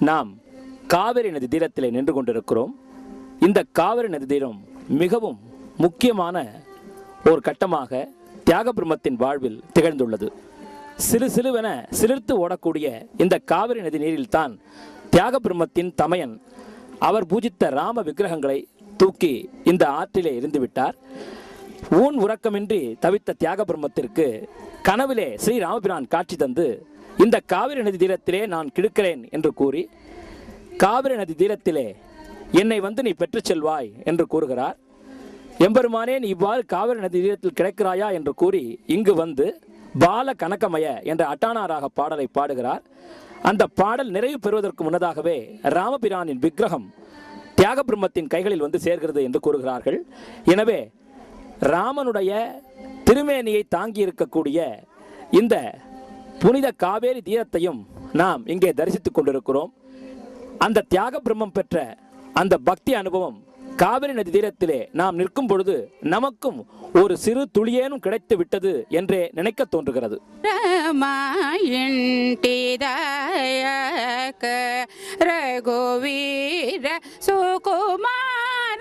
நாம் காவிரி நதி தீரத்திலே நின்று கொண்டிருக்கிறோம். இந்த காவிரி நதி தீரம் மிகவும் முக்கியமான ஒரு கட்டமாக தியாகபிரம்மத்தின் வாழ்வில் திகழ்ந்துள்ளது. சிறு சிறுவென சிலிர்த்து ஓடக்கூடிய இந்த காவிரி நதி நீரில்தான் தியாகபிரம்மத்தின் தமையன் அவர் பூஜித்த ராம விக்கிரகங்களை தூக்கி இந்த ஆற்றிலே இருந்துவிட்டார். ஊன் உறக்கமின்றி தவித்த தியாகபிரம்மத்திற்கு கனவிலே ஸ்ரீ ராமபிரான் காட்சி தந்து இந்த காவிரி நதி தீரத்திலே நான் கிடக்கிறேன் என்று கூறி, காவிரி நதி தீரத்திலே என்னை வந்து நீ பெற்றுச் செல்வாய் என்று கூறுகிறார். எம்பெருமானே, நீ இவ்வாறு காவிரி நதி தீரத்தில் கிடைக்கிறாயா என்று கூறி இங்கு வந்து பால கனகமய என்ற அட்டானாராக பாடலை பாடுகிறார். அந்த பாடல் நிறைவு பெறுவதற்கு முன்னதாகவே ராமபிரானின் விக்கிரகம் தியாகபிரம்மத்தின் கைகளில் வந்து சேர்கிறது என்று கூறுகிறார்கள். எனவே ராமனுடைய திருமேனியை தாங்கி இருக்கக்கூடிய இந்த புனித காவேரி தீரத்தையும் நாம் இங்கே தரிசித்துக் கொண்டிருக்கிறோம். அந்த தியாகபிரம்மம் பெற்ற அந்த பக்தி அனுபவம் காவிரி நதி தீரத்திலே நாம் நிற்கும் பொழுது நமக்கும் ஒரு சிறு துளியேனும் கிடைத்து விட்டது என்றே நினைக்க தோன்றுகிறது. ரகுவீர சுகுமார